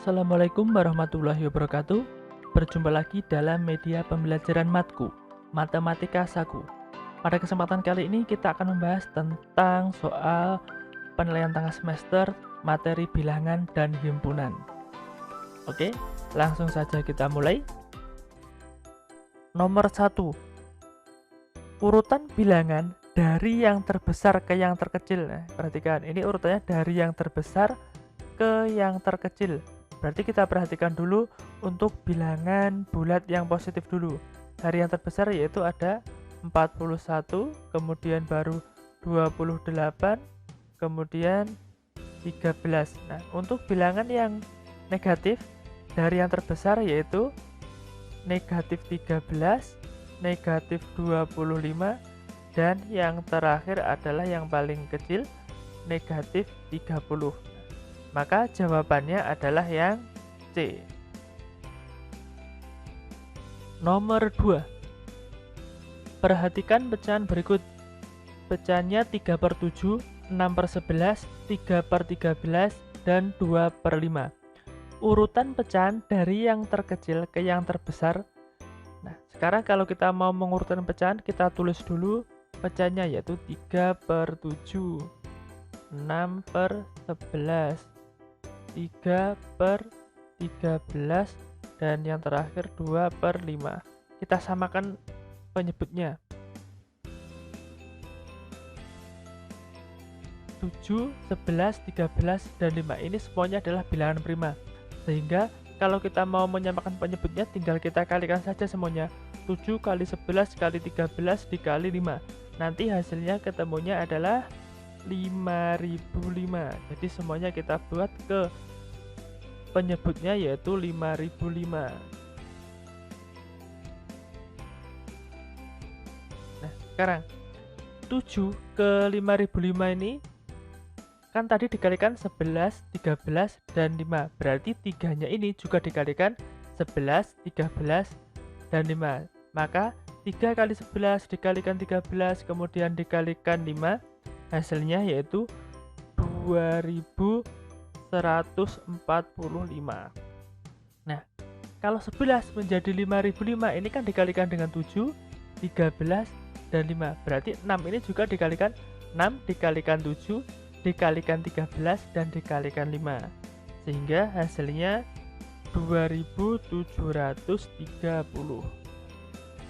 Assalamualaikum warahmatullahi wabarakatuh. Berjumpa lagi dalam media pembelajaran matku, Matematika Saku. Pada kesempatan kali ini kita akan membahas tentang soal penilaian tengah semester, materi bilangan dan himpunan. Oke, langsung saja kita mulai. Nomor 1. Urutan bilangan dari yang terbesar ke yang terkecil. Nah, perhatikan, ini urutannya dari yang terbesar ke yang terkecil. Berarti kita perhatikan dulu untuk bilangan bulat yang positif dulu. Dari yang terbesar yaitu ada 41, kemudian baru 28, kemudian 13. Nah, untuk bilangan yang negatif dari yang terbesar yaitu negatif 13, negatif 25, dan yang terakhir adalah yang paling kecil, negatif 30. Maka jawabannya adalah yang C. Nomor 2. Perhatikan pecahan berikut. Pecahannya 3/7, 6/11, 3/13, dan 2/5. Urutan pecahan dari yang terkecil ke yang terbesar. Nah, sekarang kalau kita mau mengurutkan pecahan, kita tulis dulu pecahannya yaitu 3/7, 6/11, 3/13, dan yang terakhir 2/5. Kita samakan penyebutnya. 7, 11, 13, dan 5 ini semuanya adalah bilangan prima. Sehingga kalau kita mau menyamakan penyebutnya, tinggal kita kalikan saja semuanya. 7 kali 11 kali 13 dikali 5. Nanti hasilnya ketemunya adalah 5005. Jadi semuanya kita buat ke penyebutnya yaitu 5005. Nah, sekarang 7 ke 5005 ini kan tadi dikalikan 11, 13, dan 5. Berarti 3-nya ini juga dikalikan 11, 13, dan 5. Maka 3 kali 11 dikalikan 13 kemudian dikalikan 5, hasilnya yaitu 2145. Nah, kalau 11 menjadi 5005 ini kan dikalikan dengan 7, 13, dan 5. Berarti 6 ini juga dikalikan 6 dikalikan 7 dikalikan 13 dan dikalikan 5. Sehingga hasilnya 2730.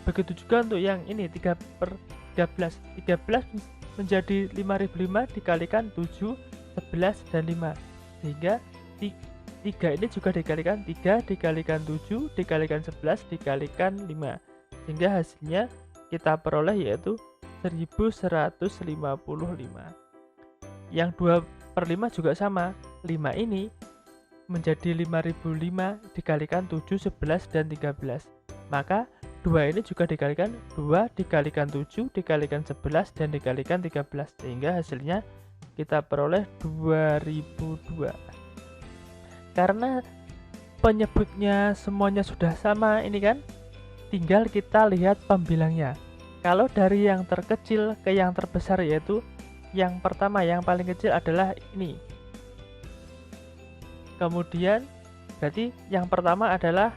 Begitu juga untuk yang ini 3/13. 13 menjadi 5005 dikalikan 7, 11, dan 5. Sehingga 3 ini juga dikalikan 3 dikalikan 7 dikalikan 11 dikalikan 5. Sehingga hasilnya kita peroleh yaitu 1155. Yang 2/5 juga sama. 5 ini menjadi 5005 dikalikan 7, 11, dan 13. Maka 2 ini juga dikalikan 2 dikalikan 7 dikalikan 11 dan dikalikan 13. Sehingga hasilnya kita peroleh 2002. Karena penyebutnya semuanya sudah sama ini kan, tinggal kita lihat pembilangnya. Kalau dari yang terkecil ke yang terbesar yaitu yang pertama, yang paling kecil adalah ini. Kemudian berarti yang pertama adalah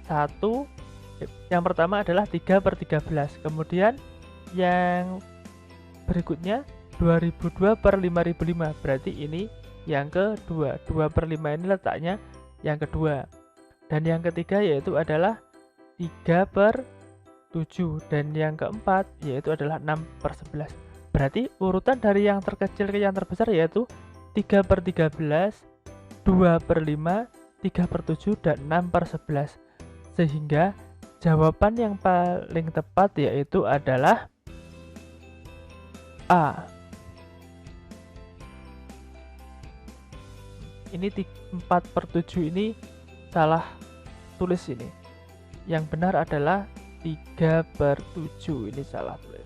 3/13. Kemudian yang berikutnya 2002/5005. Berarti ini yang kedua. 2/5 ini letaknya yang kedua. Dan yang ketiga yaitu adalah 3/7. Dan yang keempat yaitu adalah 6/11. Berarti urutan dari yang terkecil ke yang terbesar yaitu 3/13, 2/5, 3/7, dan 6/11. Sehingga jawaban yang paling tepat yaitu adalah A. Ini 4/7 ini salah tulis ini. Yang benar adalah 3/7 ini salah tulis.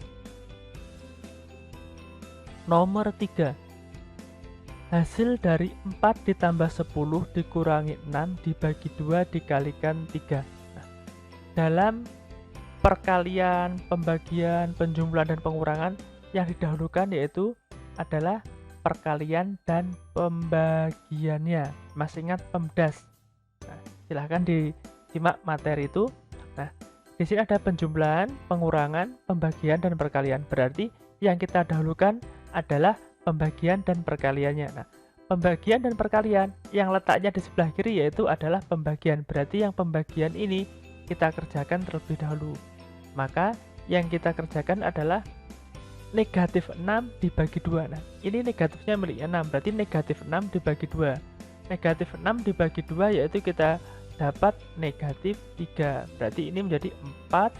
Nomor 3. Hasil dari 4 ditambah 10 dikurangi 6 dibagi 2 dikalikan 3. Nah, dalam perkalian, pembagian, penjumlahan, dan pengurangan yang didahulukan yaitu adalah perkalian dan pembagiannya. Masih ingat PEMDAS? Nah, silahkan disimak materi itu. Nah, di sini ada penjumlahan, pengurangan, pembagian, dan perkalian. Berarti yang kita dahulukan adalah pembagian dan perkaliannya. Nah, pembagian dan perkalian yang letaknya di sebelah kiri yaitu adalah pembagian. Berarti yang pembagian ini kita kerjakan terlebih dahulu. Maka yang kita kerjakan adalah negatif 6 dibagi 2. Nah, ini negatifnya miliknya 6, berarti negatif 6 dibagi 2. Negatif 6 dibagi 2 yaitu kita dapat negatif 3. Berarti ini menjadi 4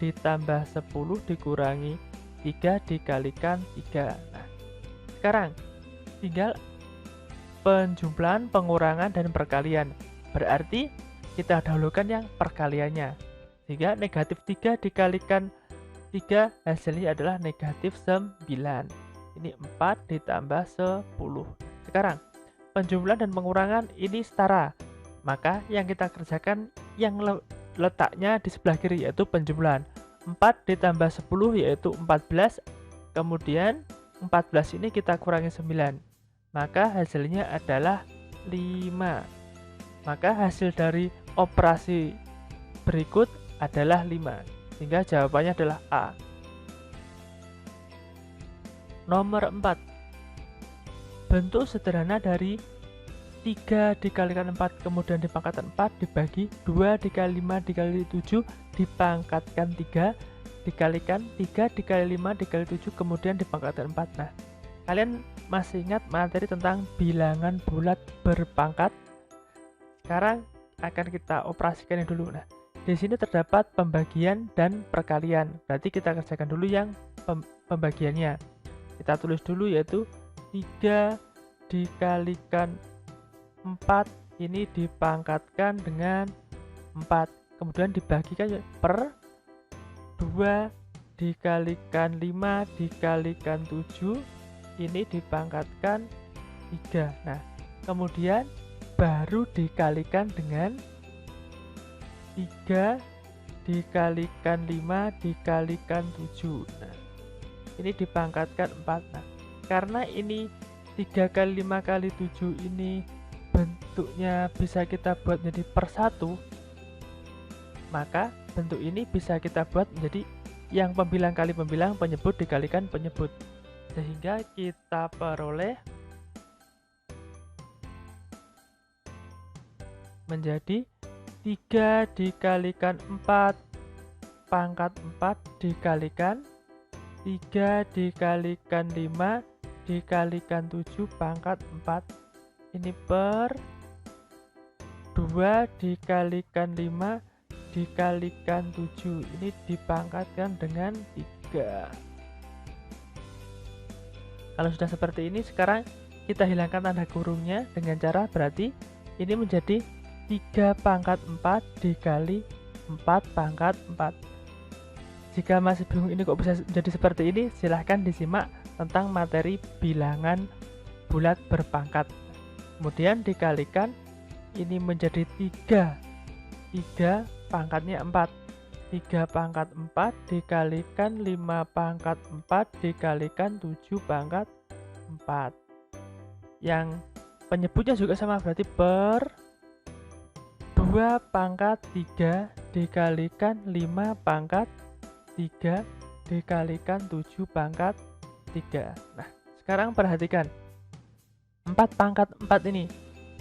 ditambah 10 dikurangi 3 dikalikan 3. Nah, sekarang tinggal penjumlahan, pengurangan, dan perkalian. Berarti kita dahulukan yang perkaliannya. Sehingga negatif 3 dikalikan 3 hasilnya adalah negatif 9. Ini 4 ditambah 10. Sekarang penjumlahan dan pengurangan ini setara. Maka yang kita kerjakan yang letaknya di sebelah kiri yaitu penjumlahan. 4 ditambah 10 yaitu 14. Kemudian 14 ini kita kurangi 9. Maka hasilnya adalah 5. Maka hasil dari operasi berikut adalah 5. Sehingga jawabannya adalah A. Nomor 4. Bentuk sederhana dari 3 dikalikan 4 kemudian dipangkatkan 4 dibagi 2 dikali 5 dikali 7 dipangkatkan 3 dikalikan 3 dikali 5 dikali 7 kemudian dipangkatkan 4. Nah, kalian masih ingat materi tentang bilangan bulat berpangkat? Sekarang akan kita operasikan yang dulu. Nah, di sini terdapat pembagian dan perkalian. Berarti kita kerjakan dulu yang pembagiannya. Kita tulis dulu yaitu 3 dikalikan 4 ini dipangkatkan dengan 4. Kemudian dibagikan per 2 dikalikan 5 dikalikan 7 ini dipangkatkan 3. Nah, kemudian baru dikalikan dengan 3 dikalikan 5 dikalikan 7. Nah, ini dipangkatkan 4. Nah, karena ini 3 kali 5 kali 7 ini bentuknya bisa kita buat menjadi per 1, maka bentuk ini bisa kita buat menjadi yang pembilang kali pembilang, penyebut dikalikan penyebut. Sehingga kita peroleh menjadi 3 dikalikan 4 pangkat 4 dikalikan 3 dikalikan 5 dikalikan 7 pangkat 4. Ini per 2 dikalikan 5 dikalikan 7. Ini dipangkatkan dengan 3. Kalau sudah seperti ini, sekarang kita hilangkan tanda kurungnya dengan cara berarti ini menjadi 3 pangkat 4 dikali 4 pangkat 4. Jika masih bingung ini kok bisa jadi seperti ini, silahkan disimak tentang materi bilangan bulat berpangkat. Kemudian dikalikan ini menjadi 3 pangkatnya 4. 3 pangkat 4 dikalikan 5 pangkat 4 dikalikan 7 pangkat 4. Yang penyebutnya juga sama, berarti per 2 pangkat 3 dikalikan 5 pangkat 3 dikalikan 7 pangkat 3. Nah, sekarang perhatikan 4 pangkat 4 ini.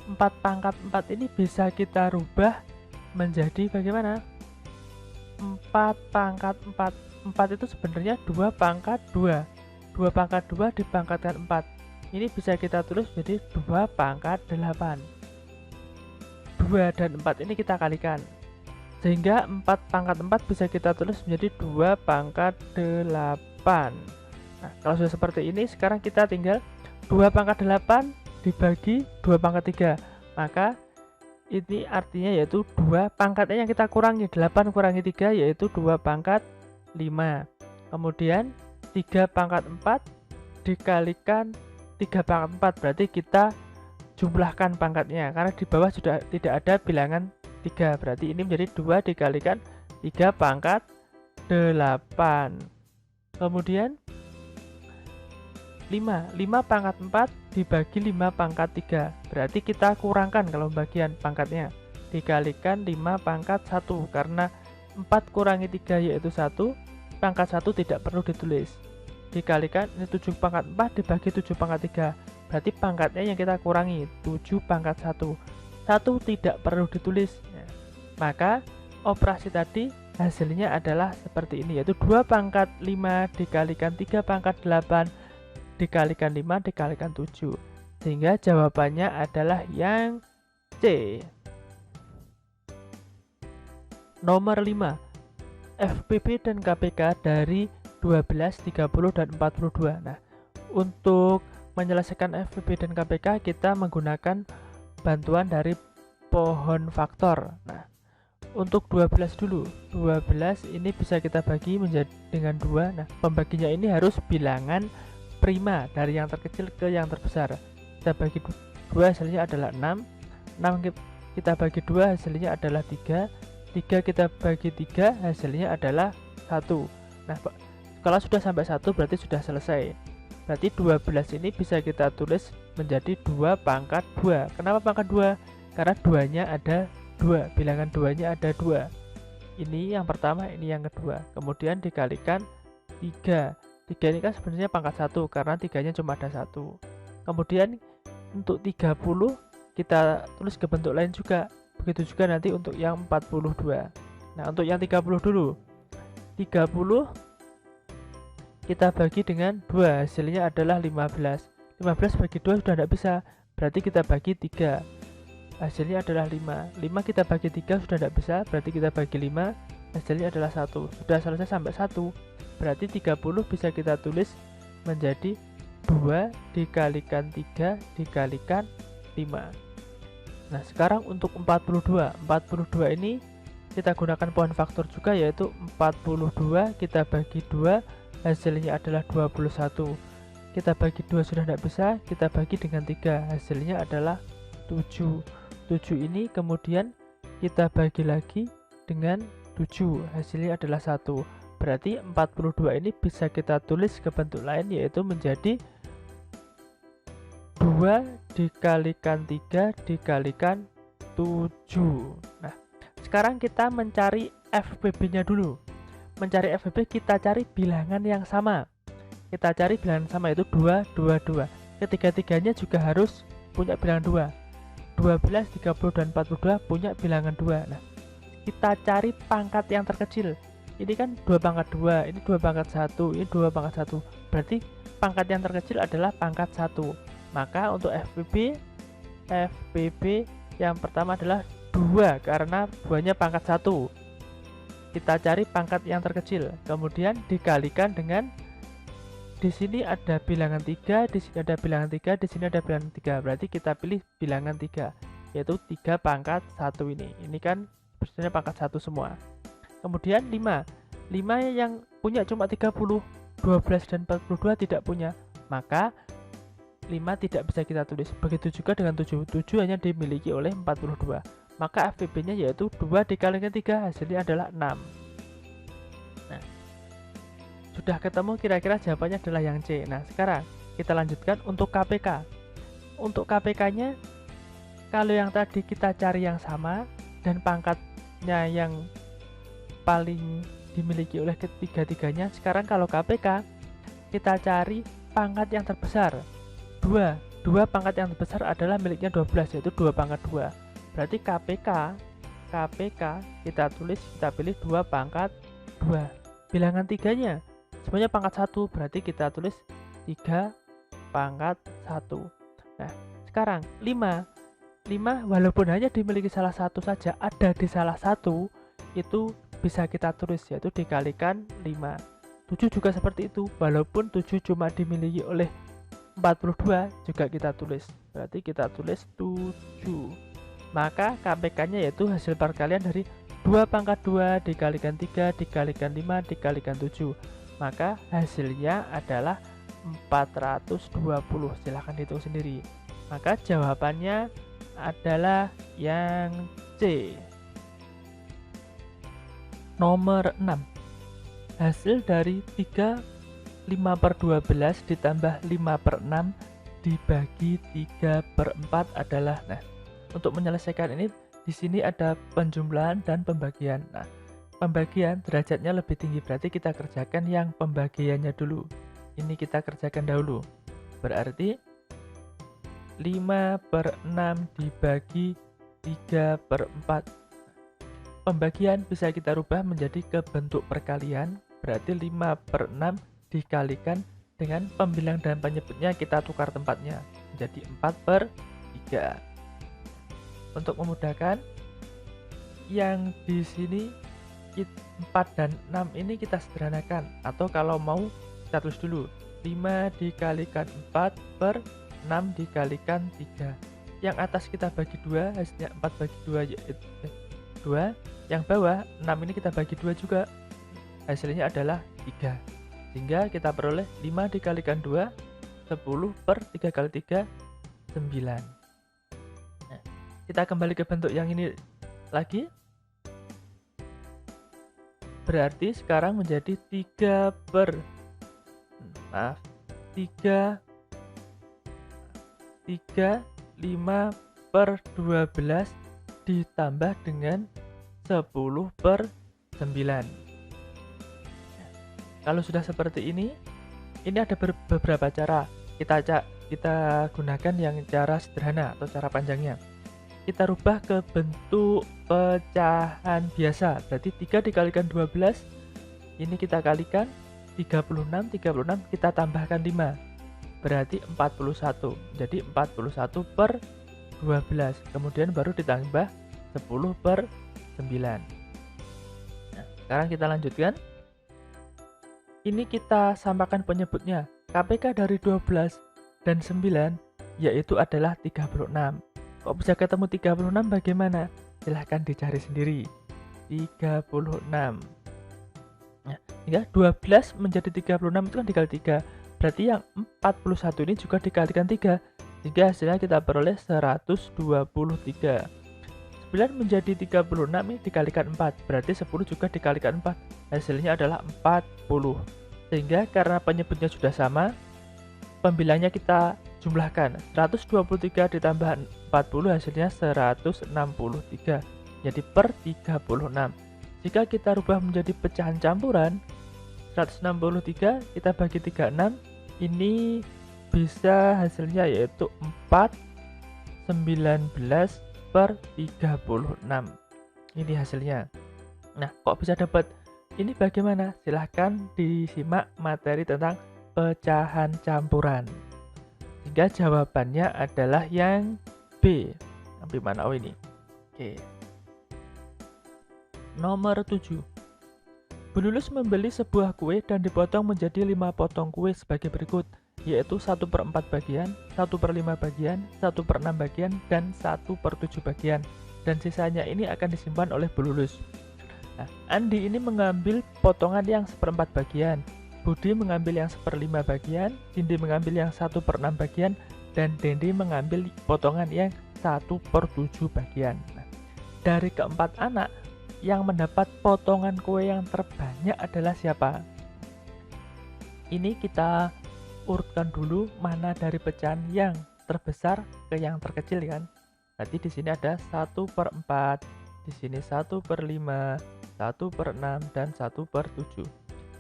4 pangkat 4 ini bisa kita rubah menjadi bagaimana? 4 pangkat 4. 4 itu sebenarnya 2 pangkat 2. 2 pangkat 2 dipangkatkan 4. Ini bisa kita tulis jadi 2 pangkat 8. 2 dan 4 ini kita kalikan. Sehingga 4 pangkat 4 bisa kita tulis menjadi 2 pangkat 8. Nah, kalau sudah seperti ini, sekarang kita tinggal 2 pangkat 8 dibagi 2 pangkat 3. Maka ini artinya yaitu 2 pangkatnya yang kita kurangi, 8 kurangi 3 yaitu 2 pangkat 5. Kemudian 3 pangkat 4 dikalikan 3 pangkat 4, berarti kita jumlahkan pangkatnya karena di bawah sudah tidak ada bilangan 3, berarti ini menjadi 2 dikalikan 3 pangkat 8. Kemudian 5 pangkat 4 dibagi 5 pangkat 3. Berarti kita kurangkan kalau bagian pangkatnya. Dikalikan 5 pangkat 1. Karena 4 kurangi 3 yaitu 1. Pangkat 1 tidak perlu ditulis. Dikalikan ini 7 pangkat 4 dibagi 7 pangkat 3. Berarti pangkatnya yang kita kurangi 7 pangkat 1. 1 tidak perlu ditulis. Maka operasi tadi hasilnya adalah seperti ini, yaitu 2 pangkat 5 dikalikan 3 pangkat 8 dikalikan 5 dikalikan 7. Sehingga jawabannya adalah yang C. Nomor 5. FPP dan KPK dari 12, 30, dan 42. Nah, untuk menyelesaikan FPP dan KPK kita menggunakan bantuan dari pohon faktor. Nah, untuk 12 dulu. 12 ini bisa kita bagi menjadi dengan 2. Nah, pembaginya ini harus bilangan prima dari yang terkecil ke yang terbesar. Kita bagi 2 hasilnya adalah 6. 6 kita bagi 2 hasilnya adalah 3. 3 kita bagi 3 hasilnya adalah 1. Nah, kalau sudah sampai 1 berarti sudah selesai. Berarti 12 ini bisa kita tulis menjadi 2 pangkat 2. Kenapa pangkat 2? Karena 2-nya ada 2. Bilangan 2-nya ada 2. Ini yang pertama, ini yang kedua. Kemudian dikalikan 3. 3 ini kan sebenarnya pangkat 1 karena 3-nya cuma ada 1. Kemudian untuk 30 kita tulis ke bentuk lain juga. Begitu juga nanti untuk yang 42. Nah, untuk yang 30 dulu. 30 kita bagi dengan 2, hasilnya adalah 15. 15 bagi 2 sudah tidak bisa, berarti kita bagi 3. Hasilnya adalah 5. 5 kita bagi 3 sudah tidak bisa, berarti kita bagi 5. Hasilnya adalah 1. Sudah selesai sampai 1. Berarti 30 bisa kita tulis menjadi 2 dikalikan 3 dikalikan 5. Nah, sekarang untuk 42. 42 ini kita gunakan pohon faktor juga, yaitu 42 kita bagi 2 hasilnya adalah 21. Kita bagi 2 sudah tidak bisa, kita bagi dengan 3 hasilnya adalah 7. 7 ini kemudian kita bagi lagi dengan 7 hasilnya adalah 1. Berarti 42 ini bisa kita tulis ke bentuk lain, yaitu menjadi 2 dikalikan 3 dikalikan 7. Nah, sekarang kita mencari FPB-nya dulu. Mencari FPB kita cari bilangan yang sama. Kita cari bilangan sama, yaitu 2, 2, 2. Ketiga-tiganya juga harus punya bilangan 2. 12, 30, dan 42 punya bilangan 2. Nah, kita cari pangkat yang terkecil. Ini kan 2 pangkat 2, ini 2 pangkat 1, ini 2 pangkat 1. Berarti pangkat yang terkecil adalah pangkat 1. Maka untuk FPB yang pertama adalah 2 karena 2-nya pangkat 1. Kita cari pangkat yang terkecil, kemudian dikalikan dengan di sini ada bilangan 3, di sini ada bilangan 3, di sini ada bilangan 3. Berarti kita pilih bilangan 3, yaitu 3 pangkat 1 ini. Ini kan sebenarnya pangkat 1 semua. Kemudian 5 yang punya cuma 30, 12 dan 42 tidak punya, maka 5 tidak bisa kita tulis. Begitu juga dengan 7 hanya dimiliki oleh 42. Maka FPB nya yaitu 2 dikalikan 3 hasilnya adalah 6. Nah, sudah ketemu, kira-kira jawabannya adalah yang C. Nah, sekarang kita lanjutkan untuk KPK. Untuk KPK nya, kalau yang tadi kita cari yang sama dan pangkatnya yang paling dimiliki oleh ketiga-tiganya, sekarang kalau KPK kita cari pangkat yang terbesar. 2 pangkat yang terbesar adalah miliknya 12, yaitu 2 pangkat 2. Berarti KPK kita tulis, kita pilih 2 pangkat 2. Bilangan 3-nya semuanya pangkat 1, berarti kita tulis 3 pangkat 1. Nah, sekarang 5 walaupun hanya dimiliki salah satu saja, ada di salah satu, itu bisa kita tulis, yaitu dikalikan 5. 7 juga seperti itu, walaupun 7 cuma dimiliki oleh 42 juga kita tulis, berarti kita tulis 7. Maka KPK-nya yaitu hasil perkalian dari 2 pangkat 2 dikalikan 3 dikalikan 5 dikalikan 7. Maka hasilnya adalah 420. Silahkan hitung sendiri. Maka jawabannya adalah yang C. Nomor 6. Hasil dari 3, 5, 5/12 ditambah 5/6 dibagi 3/4 adalah. Nah, untuk menyelesaikan ini di sini ada penjumlahan dan pembagian. Nah, pembagian derajatnya lebih tinggi, berarti kita kerjakan yang pembagiannya dulu. Ini kita kerjakan dahulu. Berarti 5/6 dibagi 3/4. Pembagian bisa kita rubah menjadi ke bentuk perkalian, berarti 5/6 dikalikan dengan pembilang dan penyebutnya kita tukar tempatnya menjadi 4/3. Untuk memudahkan, yang di sini 4 dan 6 ini kita sederhanakan, atau kalau mau kita tulis dulu 5 dikalikan 4/6 dikalikan 3. Yang atas kita bagi 2, hasilnya 4 bagi 2 yaitu 2. Yang bawah 6 ini kita bagi 2 juga, hasilnya adalah 3. Sehingga kita peroleh 5 dikalikan 2, 10/3 kali 3, 9. Nah, kita kembali ke bentuk yang ini lagi. Berarti sekarang menjadi 3 5/12 ditambah dengan 10/9. Kalau sudah seperti ini ada beberapa cara. Kita gunakan yang cara sederhana atau cara panjangnya. Kita rubah ke bentuk pecahan biasa. Berarti 3 dikalikan 12, ini kita kalikan 36 kita tambahkan 5. Berarti 41. Jadi 41/12. Kemudian baru ditambah 10/9. Nah, sekarang kita lanjutkan. Ini kita samakan penyebutnya. KPK dari 12 dan 9 yaitu adalah 36. Kok bisa ketemu 36 bagaimana? Silahkan dicari sendiri. 36. Nah, hingga 12 menjadi 36 itu kan dikali 3. Berarti yang 41 ini juga dikalikan 3. Sehingga hasilnya kita peroleh 123. 9 menjadi 36 ini dikalikan 4. Berarti 10 juga dikalikan 4. Hasilnya adalah 40. Sehingga karena penyebutnya sudah sama, pembilangnya kita jumlahkan. 123 ditambah 40 hasilnya 163. Jadi per 36. Jika kita rubah menjadi pecahan campuran, 163 kita bagi 36, ini bisa hasilnya yaitu 4/19/36. Ini hasilnya. Nah, kok bisa dapat ini bagaimana? Silahkan disimak materi tentang pecahan campuran. Sehingga jawabannya adalah yang B. Yang mana ini? Oke. Nomor 7. Bu Lulus membeli sebuah kue dan dipotong menjadi 5 potong kue sebagai berikut, yaitu 1/4 bagian, 1/5 bagian, 1/6 bagian, dan 1/7 bagian. Dan sisanya ini akan disimpan oleh Bu Lulus. Nah, Andi ini mengambil potongan yang 1/4 bagian, Budi mengambil yang 1/5 bagian, Cindy mengambil yang 1/6 bagian, dan Dendi mengambil potongan yang 1/7 bagian. Nah, dari keempat anak, yang mendapat potongan kue yang terbanyak adalah siapa? Ini kita urutkan dulu mana dari pecahan yang terbesar ke yang terkecil kan. Berarti di sini ada 1/4, di sini 1/5, 1/6, dan 1/7.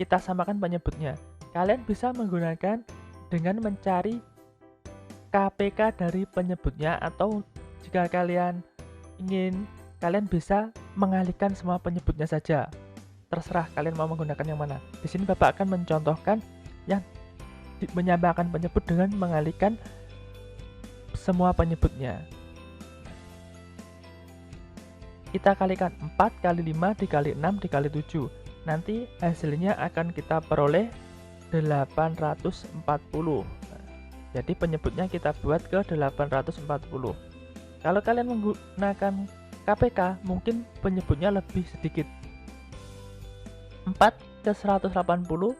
Kita samakan penyebutnya. Kalian bisa menggunakan dengan mencari KPK dari penyebutnya, atau jika kalian ingin, kalian bisa mengalihkan semua penyebutnya saja. Terserah kalian mau menggunakan yang mana. Di sini Bapak akan mencontohkan yang menyamakan penyebut dengan mengalihkan semua penyebutnya. Kita kalikan 4 kali 5 dikali 6 dikali 7. Nanti hasilnya akan kita peroleh 840. Jadi penyebutnya kita buat ke 840. Kalau kalian menggunakan KPK, mungkin penyebutnya lebih sedikit. 4 ke 180,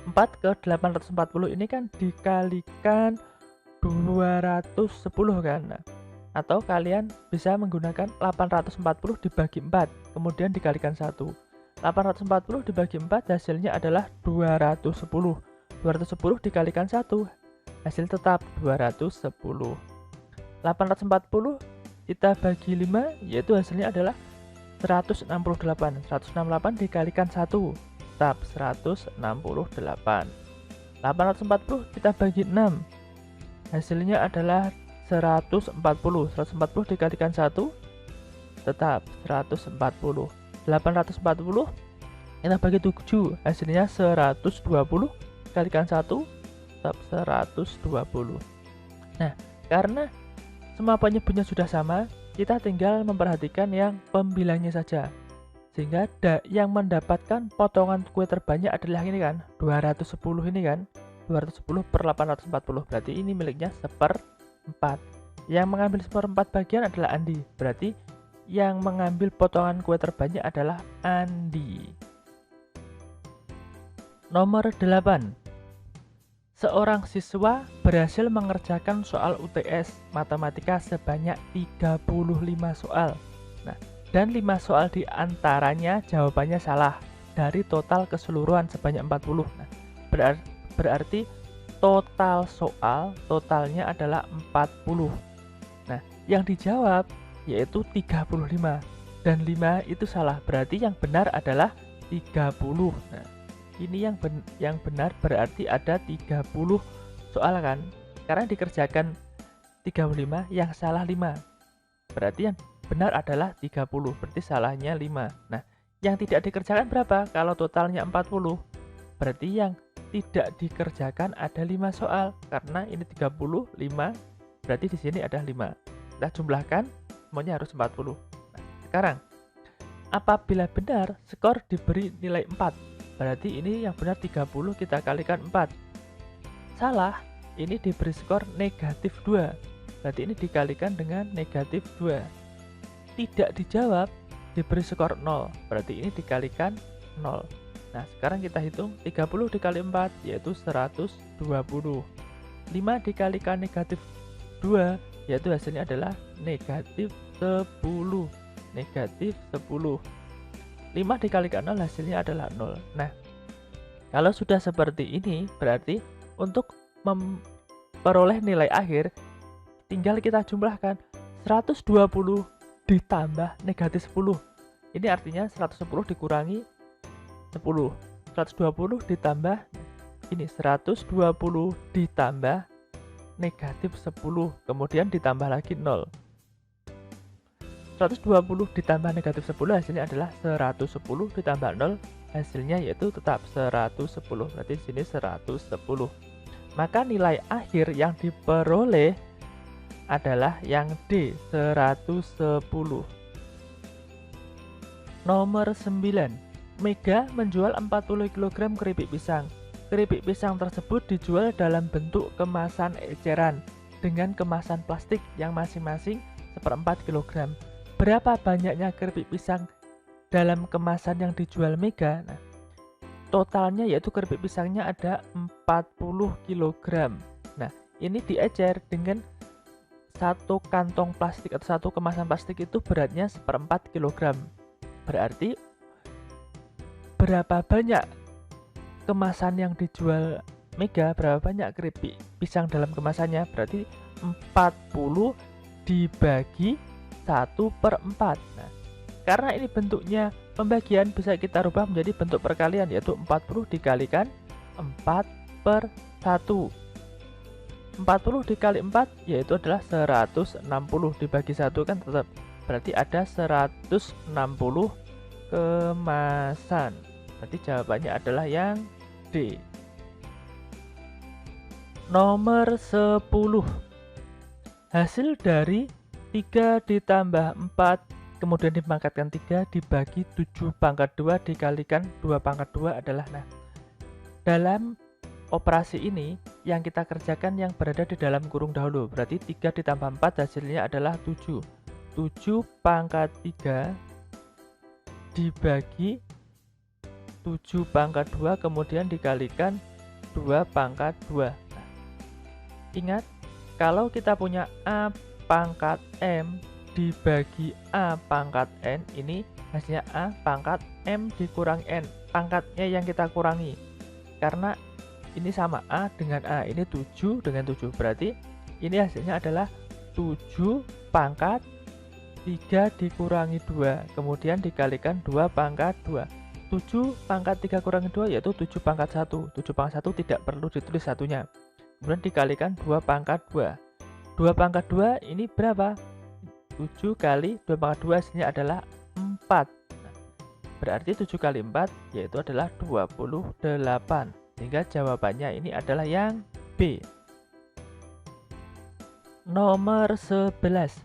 4 ke 840 ini kan dikalikan 210 kan. Nah, atau kalian bisa menggunakan 840 dibagi 4, kemudian dikalikan 1. 840 dibagi 4 hasilnya adalah 210. 210 dikalikan 1, hasil tetap 210. 840 kita bagi 5, yaitu hasilnya adalah 168. 168 dikalikan 1, tetap 168. 840 kita bagi 6, hasilnya adalah 140. 140 dikalikan 1, tetap 140. 840 kita bagi 7, hasilnya 120 dikalikan 1, tetap 120. Nah, karena semua penyebutnya sudah sama, kita tinggal memperhatikan yang pembilangnya saja. Sehingga yang mendapatkan potongan kue terbanyak adalah ini kan, 210 ini kan, 210 per 840, berarti ini miliknya 1/4. Yang mengambil 1/4 bagian adalah Andi, berarti yang mengambil potongan kue terbanyak adalah Andi. Nomor 8. Seorang siswa berhasil mengerjakan soal UTS matematika sebanyak 35 soal. Nah, dan 5 soal di antaranya jawabannya salah dari total keseluruhan sebanyak 40. Nah, berarti total soal totalnya adalah 40. Nah, yang dijawab yaitu 35 dan 5 itu salah. Berarti yang benar adalah 30. Nah, ini yang benar berarti ada 30 soal kan? Karena dikerjakan 35, yang salah 5. Berarti yang benar adalah 30, berarti salahnya 5. Nah, yang tidak dikerjakan berapa? Kalau totalnya 40, berarti yang tidak dikerjakan ada 5 soal. Karena ini 30, 5, berarti di sini ada 5. Kita jumlahkan, semuanya harus 40. Nah, sekarang, apabila benar, skor diberi nilai 4. Berarti ini yang benar 30, kita kalikan 4. Salah, ini diberi skor negatif 2. Berarti ini dikalikan dengan negatif 2. Tidak dijawab, diberi skor 0. Berarti ini dikalikan 0. Nah, sekarang kita hitung 30 dikali 4, yaitu 120. 5 dikalikan negatif 2, yaitu hasilnya adalah negatif 10. Negatif 10. 5 dikalikan 0 hasilnya adalah 0. Nah, kalau sudah seperti ini, berarti untuk memperoleh nilai akhir tinggal kita jumlahkan 120 ditambah negatif 10. Ini artinya 110 dikurangi 10. 120 ditambah ini 120 ditambah negatif 10, kemudian ditambah lagi 0. 120 ditambah negatif 10 hasilnya adalah 110 ditambah 0, hasilnya yaitu tetap 110. Berarti di sini 110. Maka nilai akhir yang diperoleh adalah yang D, 110. Nomor 9. Mega menjual 40 kg keripik pisang. Keripik pisang tersebut dijual dalam bentuk kemasan eceran dengan kemasan plastik yang masing-masing 1/4 kg. Berapa banyaknya keripik pisang dalam kemasan yang dijual Mega? Nah, totalnya yaitu keripik pisangnya ada 40 kg. Nah, ini diecer dengan satu kantong plastik atau satu kemasan plastik itu beratnya 1/4 kg. Berarti berapa banyak kemasan yang dijual Mega, berapa banyak keripik pisang dalam kemasannya? Berarti 40 dibagi 1/4. Nah, karena ini bentuknya pembagian, bisa kita rubah menjadi bentuk perkalian, yaitu 40 dikalikan 4/1. 40 dikali 4 yaitu adalah 160, dibagi 1 kan tetap, berarti ada 160 kemasan. Berarti jawabannya adalah yang D. Nomor 10. Hasil dari 3 ditambah 4 kemudian dipangkatkan 3 dibagi 7/2 dikalikan 2/2 adalah, nah, dalam operasi ini yang kita kerjakan yang berada di dalam kurung dahulu. Berarti 3 ditambah 4 hasilnya adalah 7. 7/3 dibagi 7/2 kemudian dikalikan 2/2. Nah, ingat, kalau kita punya A pangkat M dibagi A pangkat N, ini hasilnya A pangkat M dikurangi N, pangkatnya yang kita kurangi. Karena ini sama A dengan A, ini 7 dengan 7. Berarti ini hasilnya adalah 7 pangkat 3 dikurangi 2, kemudian dikalikan 2 pangkat 2. 7 pangkat 3 kurangi 2 yaitu 7 pangkat 1. 7 pangkat 1 tidak perlu ditulis satunya. Kemudian dikalikan 2 pangkat 2. 2 pangkat 2 ini berapa? 7 kali 2 pangkat 2 hasilnya adalah 4. Berarti 7 kali 4 yaitu adalah 28. Sehingga jawabannya ini adalah yang B. Nomor 11.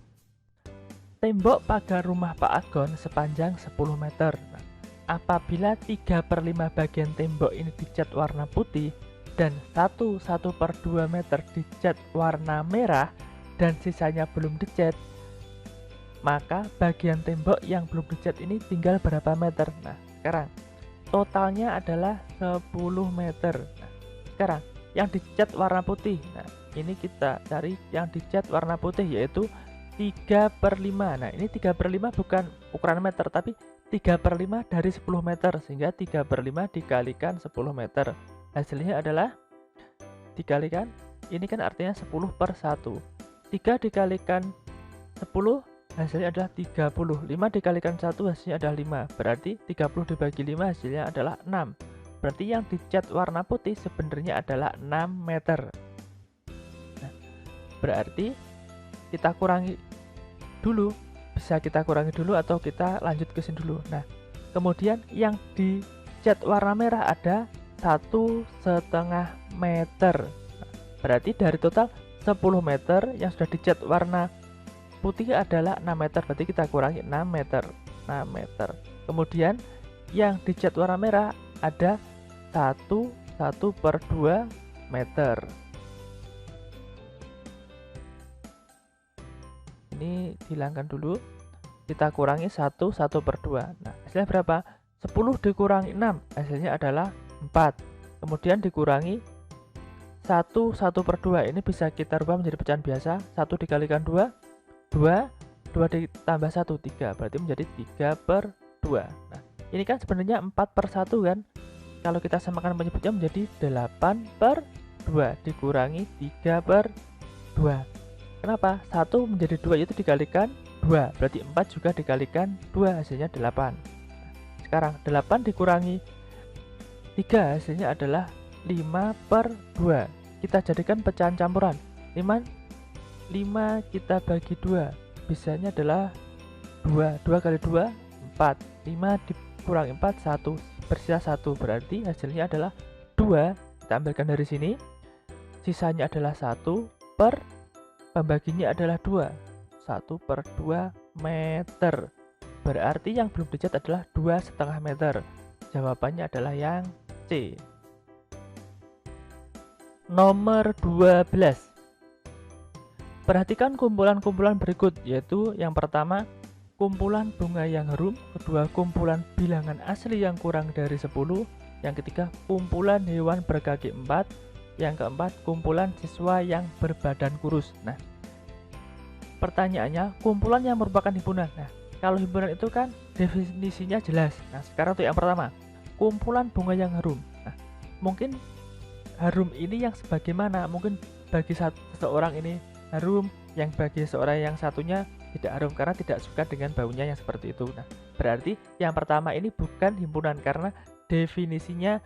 Tembok pagar rumah Pak Agon sepanjang 10 meter. Nah, apabila 3/5 bagian tembok ini dicat warna putih dan 1/2 meter dicat warna merah dan sisanya belum dicat, maka bagian tembok yang belum dicat ini tinggal berapa meter? Nah, sekarang totalnya adalah 10 meter. Nah, sekarang yang dicat warna putih. Nah, ini kita cari yang dicat warna putih yaitu 3/5. Nah, ini 3/5 bukan ukuran meter tapi 3/5 dari 10 meter, sehingga 3/5 dikalikan 10 meter. Hasilnya adalah dikalikan, ini kan artinya 10/1. 3 dikalikan 10 hasilnya adalah 30. 5 dikalikan 1 hasilnya adalah 5. Berarti 30 dibagi 5 hasilnya adalah 6. Berarti yang dicat warna putih sebenarnya adalah 6 meter. Nah, berarti kita kurangi dulu, bisa kita kurangi dulu atau kita lanjut ke sini dulu. Nah, kemudian yang dicat warna merah ada 1,5 meter. Nah, berarti dari total 10 meter yang sudah dicat warna putih adalah 6 meter. Berarti kita kurangi 6 meter. 6 meter. Kemudian yang dicat warna merah ada 1/2 meter. Ini dihilangkan dulu, kita kurangi 1/2. Nah, hasilnya berapa? 10 dikurangi 6 hasilnya adalah 4. Kemudian dikurangi 1/2. Ini bisa kita rubah menjadi pecahan biasa. 1 dikalikan 2 2 ditambah 1 3, berarti menjadi 3/2. Nah, ini kan sebenarnya 4/1 kan. Kalau kita samakan penyebutnya menjadi 8/2 dikurangi 3/2. Kenapa? 1 menjadi 2 itu dikalikan 2, berarti 4 juga dikalikan 2 hasilnya 8. Sekarang 8 dikurangi 3 hasilnya adalah 5/2. Kita jadikan pecahan campuran. 5 kita bagi 2 bisanya adalah 2. 2 kali 2 4. 5 dikurangi 4 1, bersisa 1, berarti hasilnya adalah 2. Kita ambilkan dari sini, sisanya adalah 1 per pembaginya adalah 2. 1/2 meter. Berarti yang belum dicat adalah 2,5 meter. Jawabannya adalah yang C. Nomor 12. Perhatikan kumpulan-kumpulan berikut, yaitu yang pertama kumpulan bunga yang harum, kedua kumpulan bilangan asli yang kurang dari 10, yang ketiga kumpulan hewan berkaki 4, yang keempat kumpulan siswa yang berbadan kurus. Nah, pertanyaannya kumpulan yang merupakan himpunan. Nah, kalau himpunan itu kan definisinya jelas. Nah, sekarang untuk yang pertama, kumpulan bunga yang harum. Nah, mungkin harum ini yang sebagaimana, mungkin bagi seseorang ini harum, yang bagi seorang yang satunya tidak harum karena tidak suka dengan baunya yang seperti itu. Nah, berarti yang pertama ini bukan himpunan karena definisinya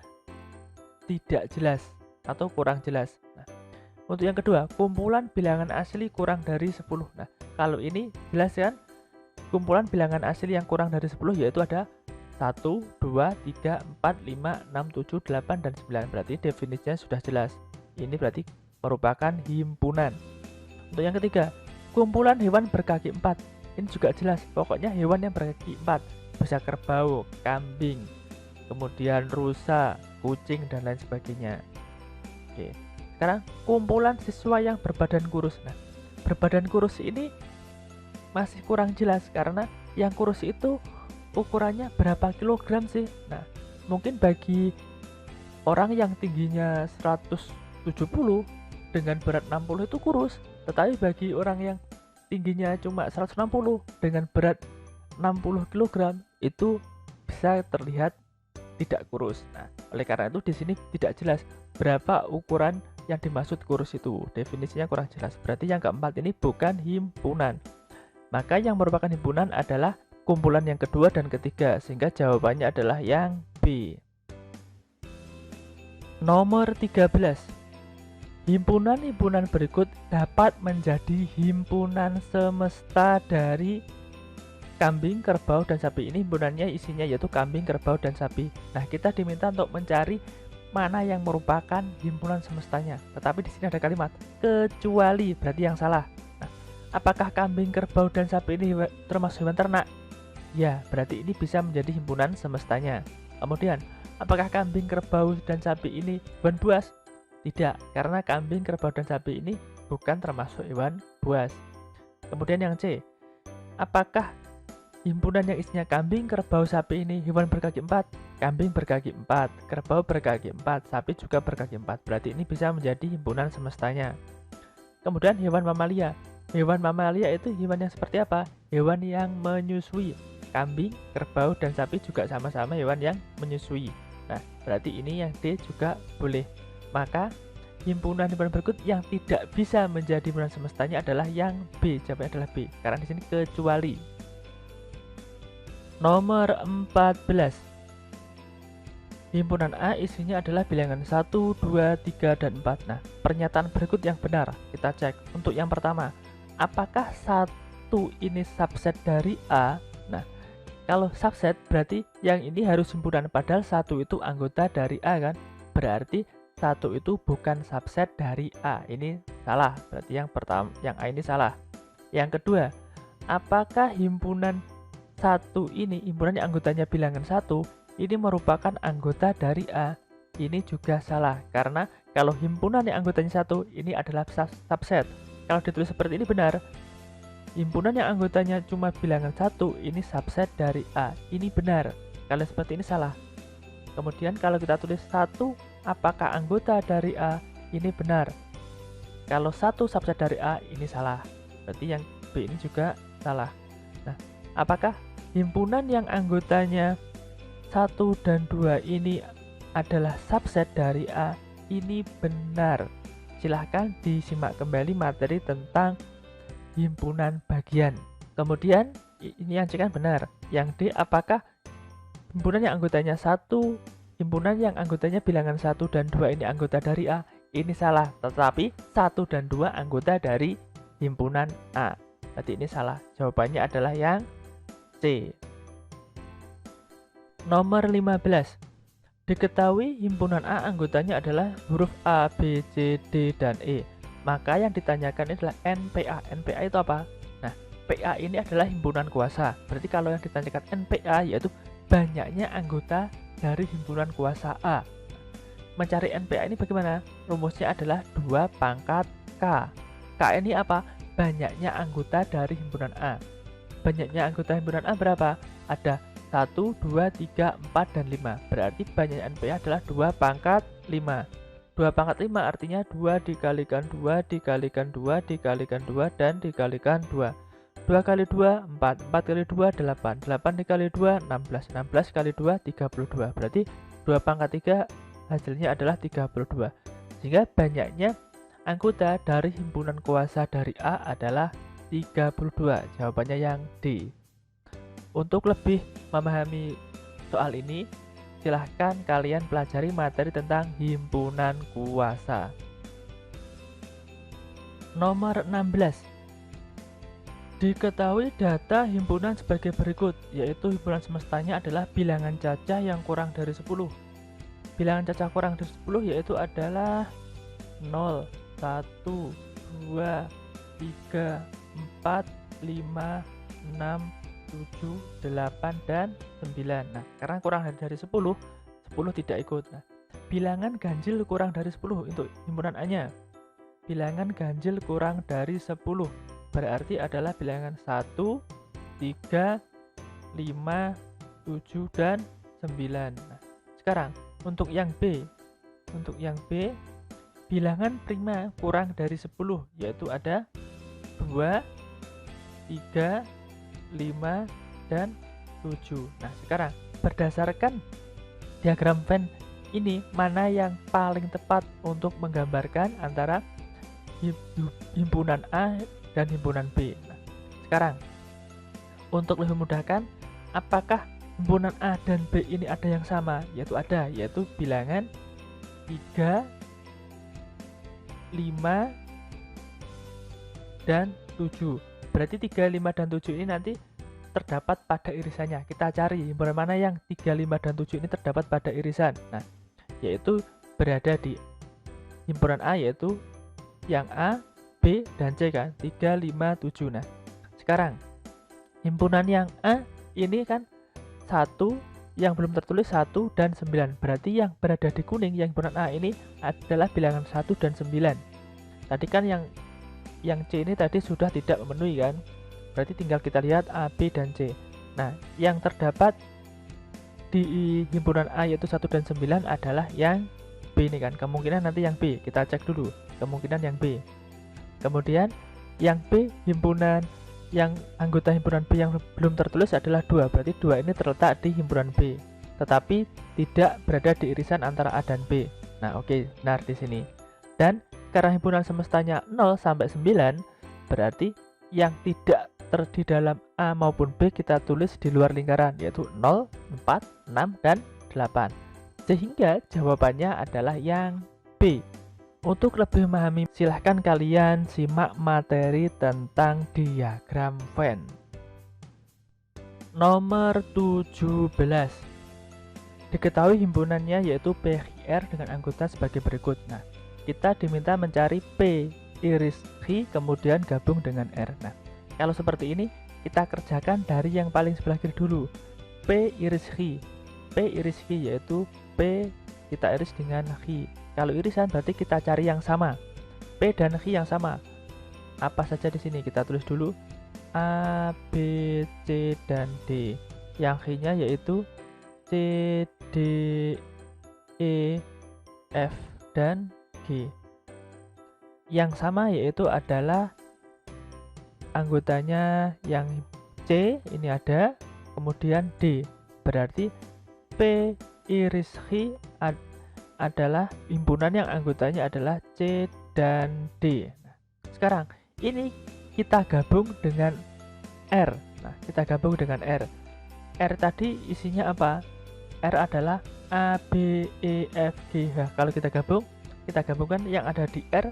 tidak jelas atau kurang jelas. Nah, untuk yang kedua, kumpulan bilangan asli kurang dari 10. Nah, kalau ini jelas kan? Kumpulan bilangan asli yang kurang dari 10 yaitu ada 1, 2, 3, 4, 5, 6, 7, 8, dan 9. Berarti definisinya sudah jelas. Ini berarti merupakan himpunan. Untuk yang ketiga, kumpulan hewan berkaki 4. Ini juga jelas, pokoknya hewan yang berkaki 4. Bisa kerbau, kambing, kemudian rusa, kucing, dan lain sebagainya. Oke. Sekarang kumpulan siswa yang berbadan kurus. Nah, berbadan kurus ini masih kurang jelas karena yang kurus itu ukurannya berapa kilogram sih. Nah, mungkin bagi orang yang tingginya 170 dengan berat 60 itu kurus, tetapi bagi orang yang tingginya cuma 160 dengan berat 60 kg itu bisa terlihat tidak kurus. Nah, oleh karena itu di sini tidak jelas berapa ukuran yang dimaksud kurus itu. Definisinya kurang jelas. Berarti yang keempat ini bukan himpunan. Maka yang merupakan himpunan adalah kumpulan yang kedua dan ketiga, sehingga jawabannya adalah yang B. Nomor 13. Himpunan-himpunan berikut dapat menjadi himpunan semesta dari kambing, kerbau, dan sapi. Ini himpunannya isinya yaitu kambing, kerbau, dan sapi. Nah, kita diminta untuk mencari mana yang merupakan himpunan semestanya. Tetapi di sini ada kalimat kecuali, berarti yang salah. Nah, apakah kambing, kerbau, dan sapi ini termasuk hewan ternak? Ya, berarti ini bisa menjadi himpunan semestanya. Kemudian, apakah kambing, kerbau, dan sapi ini hewan buas? Tidak, karena kambing, kerbau, dan sapi ini bukan termasuk hewan buas. Kemudian yang C, apakah himpunan yang isinya kambing, kerbau, sapi ini hewan berkaki empat? Kambing berkaki empat, kerbau berkaki empat, sapi juga berkaki empat. Berarti ini bisa menjadi himpunan semestanya. Kemudian hewan mamalia. Hewan mamalia itu hewan yang seperti apa? Hewan yang menyusui. Kambing, kerbau, dan sapi juga sama-sama hewan yang menyusui. Nah, berarti ini yang D juga boleh. Maka himpunan-himpunan berikut yang tidak bisa menjadi himpunan semestanya adalah yang B. Jawabannya adalah B, karena di sini kecuali. Nomor 14. Himpunan A isinya adalah bilangan 1, 2, 3, dan 4. Nah, pernyataan berikut yang benar. Kita cek. Untuk yang pertama, apakah 1 ini subset dari A? Nah, kalau subset berarti yang ini harus himpunan, padahal 1 itu anggota dari A kan? Berarti 1 itu bukan subset dari A. Ini salah. Berarti yang pertama, yang A ini salah. Yang kedua, apakah himpunan 1 ini, himpunan yang anggotanya bilangan 1, ini merupakan anggota dari A? Ini juga salah. Karena kalau himpunan yang anggotanya 1, ini adalah subset. Kalau ditulis seperti ini benar. Himpunan yang anggotanya cuma bilangan 1, ini subset dari A. Ini benar. Kalau seperti ini salah. Kemudian kalau kita tulis 1 apakah anggota dari A, ini benar. Kalau 1 subset dari A, ini salah. Berarti yang B ini juga salah. Nah, apakah himpunan yang anggotanya 1 dan 2 ini adalah subset dari A? Ini benar. Silahkan disimak kembali materi tentang himpunan bagian. Kemudian ini yang C kan benar. Yang D, apakah himpunan yang anggotanya 1, himpunan yang anggotanya bilangan 1 dan 2 ini anggota dari A? Ini salah, tetapi 1 dan 2 anggota dari himpunan A. Berarti ini salah. Jawabannya adalah yang C. Nomor 15. Diketahui himpunan A anggotanya adalah huruf A, B, C, D, dan E. Maka yang ditanyakan adalah NPA. NPA itu apa? Nah, PA ini adalah himpunan kuasa. Berarti kalau yang ditanyakan NPA yaitu banyaknya anggota dari himpunan kuasa A. Mencari NPA ini bagaimana? Rumusnya adalah 2 pangkat K. K ini apa? Banyaknya anggota dari himpunan A. Banyaknya anggota himpunan A berapa? Ada 1, 2, 3, 4, dan 5. Berarti banyaknya NPA adalah 2 pangkat 5. 2 pangkat 5 artinya 2 dikalikan 2 dikalikan 2 dikalikan 2 dan dikalikan 2. 2 kali 2, 4. 4 kali 2, 8. 8 dikali 2, 16. 16 kali 2, 32. Berarti 2 pangkat 3 hasilnya adalah 32. Sehingga banyaknya anggota dari himpunan kuasa dari A adalah 32. Jawabannya yang D. Untuk lebih memahami soal ini, silahkan kalian pelajari materi tentang himpunan kuasa. Nomor 16. Diketahui data himpunan sebagai berikut, yaitu himpunan semestanya adalah bilangan cacah yang kurang dari 10. Bilangan cacah kurang dari 10 yaitu adalah 0, 1, 2, 3, 4, 5, 6, 7, 8, dan 9. Nah, karena kurang dari 10, 10 tidak ikut. Nah, bilangan ganjil kurang dari 10 untuk himpunan A-nya. Bilangan ganjil kurang dari 10 berarti adalah bilangan 1, 3, 5, 7, dan 9. Nah, sekarang untuk yang B. Untuk yang B, bilangan prima kurang dari 10 yaitu ada 2, 3, 5, dan 7. Nah, sekarang berdasarkan diagram Venn ini mana yang paling tepat untuk menggambarkan antara himpunan A dan himpunan B. Nah, sekarang untuk lebih memudahkan, apakah himpunan A dan B ini ada yang sama? Yaitu bilangan 3, 5, dan 7. Berarti 3, 5, dan 7 ini nanti terdapat pada irisannya. Kita cari himpunan mana yang 3, 5, dan 7 ini terdapat pada irisan. Nah, yaitu berada di himpunan A, yaitu yang A, B, dan C kan, 3, 5, 7. Nah, sekarang himpunan yang A ini kan 1, yang belum tertulis 1 dan 9. Berarti yang berada di kuning, yang himpunan A ini adalah bilangan 1 dan 9. Tadi kan yang C ini tadi sudah tidak memenuhi kan, berarti tinggal kita lihat A, B, dan C. Nah, yang terdapat di himpunan A yaitu 1 dan 9 adalah yang B ini kan, kemungkinan nanti yang B, kita cek dulu kemungkinan yang B. Kemudian yang B, himpunan yang anggota himpunan B yang belum tertulis adalah 2, berarti 2 ini terletak di himpunan B, tetapi tidak berada di irisan antara A dan B. Nah, oke, benar di sini. Dan karena himpunan semestanya 0 sampai 9, berarti yang tidak di dalam A maupun B kita tulis di luar lingkaran, yaitu 0, 4, 6, dan 8. Sehingga jawabannya adalah yang B. Untuk lebih memahami, silahkan kalian simak materi tentang diagram Venn. Nomor 17. Diketahui himpunannya yaitu PQR dengan anggota sebagai berikut. Nah, kita diminta mencari P iris Q kemudian gabung dengan R. Nah, kalau seperti ini kita kerjakan dari yang paling sebelah kiri dulu. P iris Q. P iris Q yaitu P kita iris dengan Q. Kalau irisan berarti kita cari yang sama. P dan Q yang sama. Apa saja di sini? Kita tulis dulu A, B, C, dan D. Yang Q-nya yaitu C, D, E, F, dan G. Yang sama yaitu adalah anggotanya yang C ini ada, kemudian D. Berarti P iris Q adalah himpunan yang anggotanya adalah C dan D. Nah, sekarang ini kita gabung dengan R. Nah, kita gabung dengan R. R tadi isinya apa? R adalah A, B, E, F, G, H. Kalau kita gabungkan yang ada di R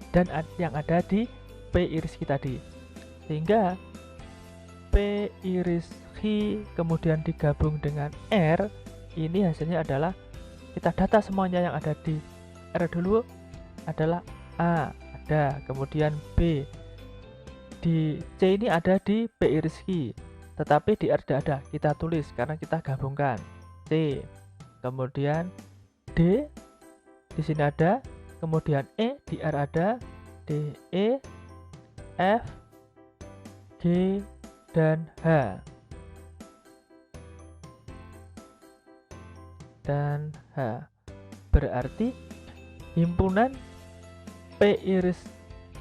dan yang ada di P iris Q tadi. Sehingga P iris Q kemudian digabung dengan R, ini hasilnya adalah kita data semuanya yang ada di R dulu adalah A, ada, kemudian B. Di C ini ada di P iris Q, tetapi di R tidak ada. Kita tulis karena kita gabungkan. C, kemudian D di sini ada, kemudian E di R ada, D, E, F, G, dan H. Dan H. Berarti himpunan P iris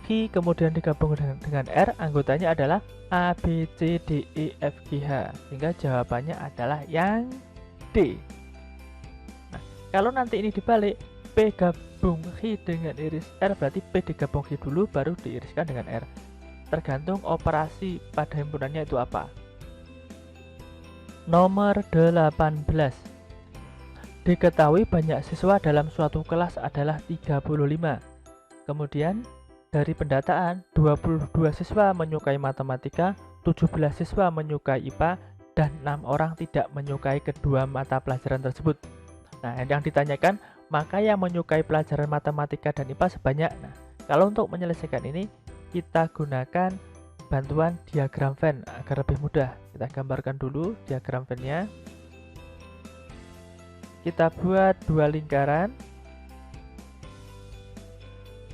Q kemudian digabung dengan R, anggotanya adalah A, B, C, D, E, F, G, H. Sehingga jawabannya adalah yang D. Nah, kalau nanti ini dibalik, P gabung Q dengan iris R, berarti P digabung Q dulu baru diiriskan dengan R. Tergantung operasi pada himpunannya itu apa. Nomor 18. Diketahui banyak siswa dalam suatu kelas adalah 35. Kemudian dari pendataan 22 siswa menyukai matematika, 17 siswa menyukai IPA, dan 6 orang tidak menyukai kedua mata pelajaran tersebut. Nah, yang ditanyakan, maka yang menyukai pelajaran matematika dan IPA sebanyak. Nah, kalau untuk menyelesaikan ini kita gunakan bantuan diagram Venn agar lebih mudah. Kita gambarkan dulu diagram Venn-nya. Kita buat dua lingkaran.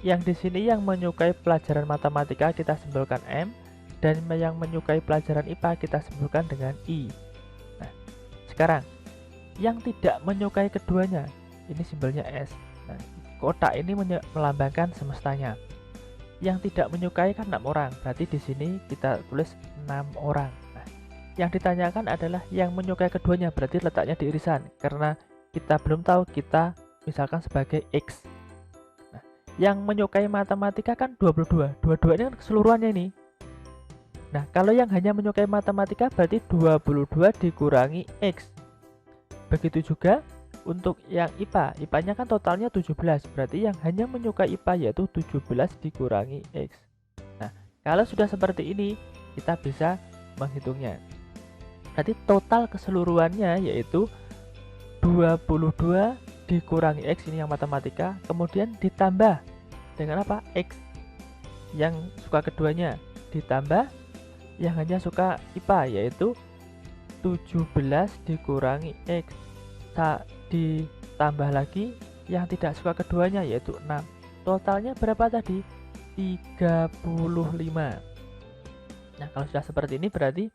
Yang di sini yang menyukai pelajaran matematika kita simbolkan M, dan yang menyukai pelajaran IPA kita simbolkan dengan I. Nah, sekarang yang tidak menyukai keduanya, ini simbolnya S. Nah, kotak ini melambangkan semestanya. Yang tidak menyukai kan 6 orang, berarti di sini kita tulis 6 orang. Nah, yang ditanyakan adalah yang menyukai keduanya, berarti letaknya di irisan, karena kita belum tahu kita misalkan sebagai X. Nah, yang menyukai matematika kan 22. 22 ini kan keseluruhannya ini. Nah, kalau yang hanya menyukai matematika berarti 22 dikurangi X. Begitu juga untuk yang IPA. IPA-nya kan totalnya 17. Berarti yang hanya menyukai IPA yaitu 17 dikurangi X. Nah, kalau sudah seperti ini, kita bisa menghitungnya. Berarti total keseluruhannya yaitu 22 dikurangi X, ini yang matematika, kemudian ditambah dengan apa? X yang suka keduanya, ditambah yang hanya suka IPA yaitu 17 dikurangi X, ditambah lagi yang tidak suka keduanya yaitu 6. Totalnya berapa tadi? 35. Nah, kalau sudah seperti ini berarti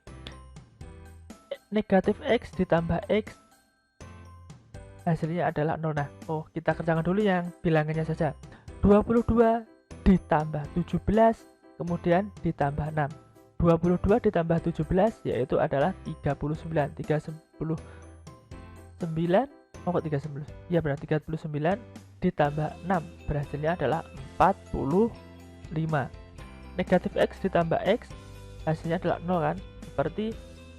negatif X ditambah X hasilnya adalah 0. Nah, kita kerjakan dulu yang bilangannya saja. 22 ditambah 17 kemudian ditambah 6. 22 ditambah 17 yaitu adalah 39. 39 39. Ya benar, 39 ditambah 6 berhasilnya adalah 45. Negatif X ditambah X hasilnya adalah 0 kan? Seperti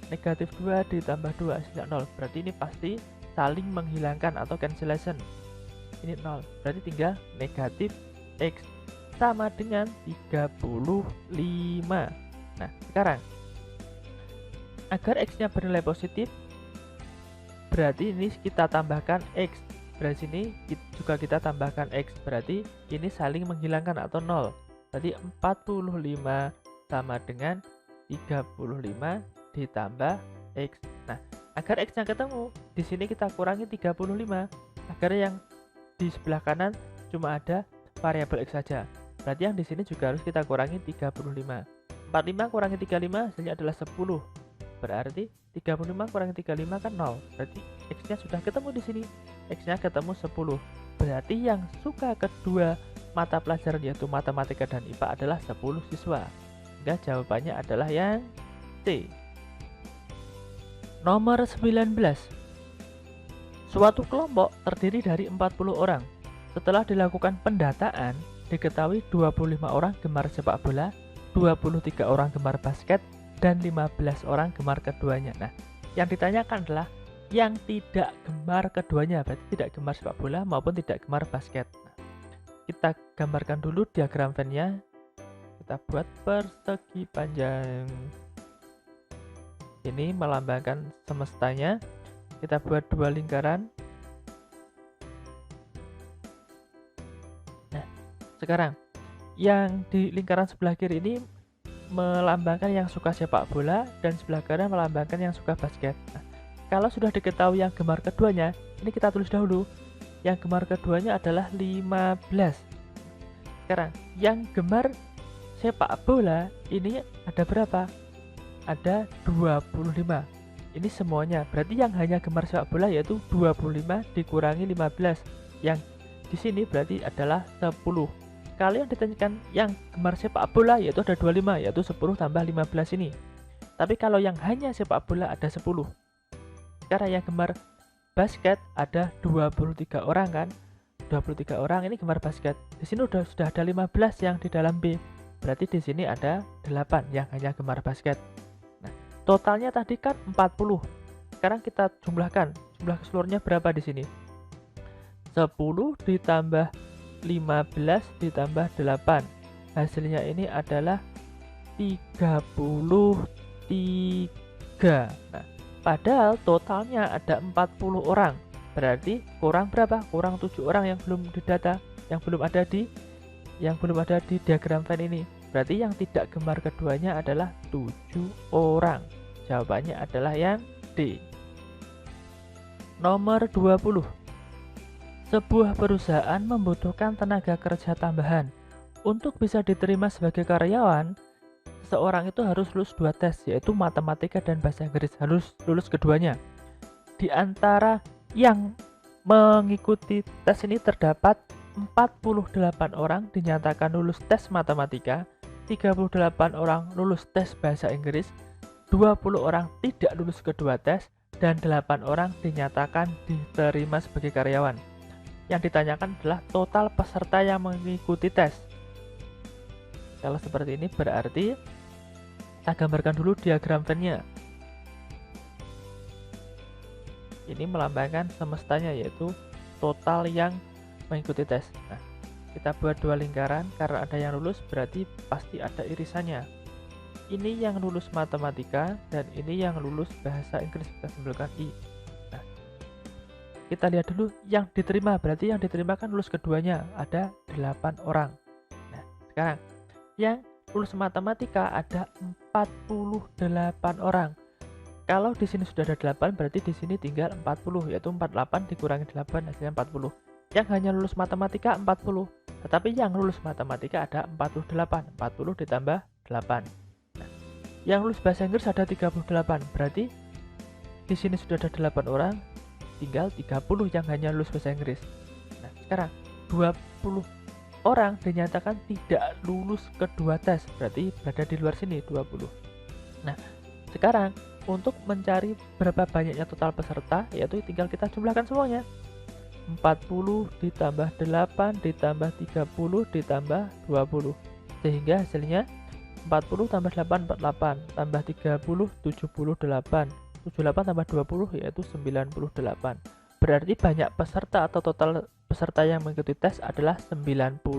negatif 2 ditambah 2 hasilnya 0. Berarti ini pasti saling menghilangkan atau cancellation. Ini 0. Berarti tinggal negatif X sama dengan 35. Nah, sekarang agar X-nya bernilai positif, berarti ini kita tambahkan X. Berarti sini juga kita tambahkan X. Berarti ini saling menghilangkan atau 0. Berarti 45 sama dengan 35 ditambah X. Nah, agar X-nya ketemu, di sini kita kurangi 35 agar yang di sebelah kanan cuma ada variabel X saja. Berarti yang di sini juga harus kita kurangi 35. 45 kurangi 35 hasilnya adalah 10. Berarti 35 kurangi 35 kan 0. Berarti X-nya sudah ketemu di sini. X-nya ketemu 10. Berarti yang suka kedua mata pelajaran yaitu matematika dan IPA adalah 10 siswa. Sehingga jawabannya adalah yang C. Nomor 19. Suatu kelompok terdiri dari 40 orang. Setelah dilakukan pendataan, diketahui 25 orang gemar sepak bola, 23 orang gemar basket, dan 15 orang gemar keduanya. Nah, yang ditanyakan adalah yang tidak gemar keduanya, berarti tidak gemar sepak bola maupun tidak gemar basket. Nah, kita gambarkan dulu diagram Venn-nya. Kita buat persegi panjang. Ini melambangkan semestanya. Kita buat dua lingkaran. Nah, sekarang yang di lingkaran sebelah kiri ini melambangkan yang suka sepak bola dan sebelah kanan melambangkan yang suka basket. Nah, kalau sudah diketahui yang gemar keduanya, ini kita tulis dahulu. Yang gemar keduanya adalah 15. Sekarang, yang gemar sepak bola ini ada berapa? Ada 25. Ini semuanya. Berarti yang hanya gemar sepak bola yaitu 25 dikurangi 15. Yang di sini berarti adalah 10. Kalau yang ditanyakan yang gemar sepak bola yaitu ada 25, yaitu 10 tambah 15 ini. Tapi kalau yang hanya sepak bola ada 10. Sekarang yang gemar basket ada 23 orang kan? 23 orang ini gemar basket. Di sini sudah ada 15 yang di dalam B. Berarti di sini ada 8 yang hanya gemar basket. Nah, totalnya tadi kan 40. Sekarang kita jumlahkan. Jumlah keseluruhannya berapa di sini? 10 ditambah 15 ditambah 8. Hasilnya ini adalah 33. Nah, padahal totalnya ada 40 orang. Berarti kurang berapa? Kurang 7 orang yang belum didata, yang belum ada di diagram Venn ini. Berarti yang tidak gemar keduanya adalah 7 orang. Jawabannya adalah yang D. Nomor 20. Sebuah perusahaan membutuhkan tenaga kerja tambahan. Untuk bisa diterima sebagai karyawan, seseorang itu harus lulus 2 tes, yaitu matematika dan bahasa Inggris. Harus lulus keduanya. Di antara yang mengikuti tes ini terdapat 48 orang dinyatakan lulus tes matematika, 38 orang lulus tes bahasa Inggris, 20 orang tidak lulus kedua tes, dan 8 orang dinyatakan diterima sebagai karyawan. Yang ditanyakan adalah total peserta yang mengikuti tes. Kalau seperti ini berarti kita gambarkan dulu diagram Venn-nya. Ini melambangkan semestanya, yaitu total yang mengikuti tes. Nah, kita buat dua lingkaran, karena ada yang lulus berarti pasti ada irisannya. Ini yang lulus matematika dan ini yang lulus bahasa Inggris, kita simbolkan I. Nah, kita lihat dulu yang diterima, berarti yang diterima kan lulus keduanya, ada 8 orang. Nah, sekarang yang lulus matematika ada 48 orang. Kalau di sini sudah ada 8, berarti di sini tinggal 40, yaitu 48 dikurangi 8 hasilnya 40. Yang hanya lulus matematika 40, tetapi yang lulus matematika ada 48, 40 ditambah 8. Nah, yang lulus bahasa Inggris ada 38, berarti di sini sudah ada 8 orang, tinggal 30 yang hanya lulus bahasa Inggris. Nah, sekarang 20 orang dinyatakan tidak lulus kedua tes, berarti berada di luar sini 20. Nah, sekarang untuk mencari berapa banyaknya total peserta, yaitu tinggal kita jumlahkan semuanya. 40 ditambah 8 ditambah 30 ditambah 20, sehingga hasilnya 40 tambah 8 48 tambah 30 78, 78 tambah 20 yaitu 98. Berarti banyak peserta atau total peserta yang mengikuti tes adalah 98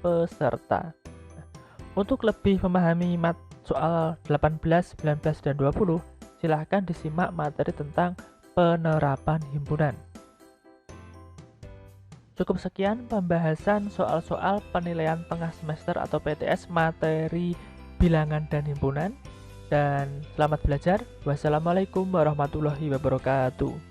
peserta. Nah, untuk lebih memahami soal 18, 19, dan 20, silahkan disimak materi tentang penerapan himpunan. Cukup sekian pembahasan soal-soal penilaian tengah semester atau PTS materi bilangan dan himpunan. Dan selamat belajar. Wassalamualaikum warahmatullahi wabarakatuh.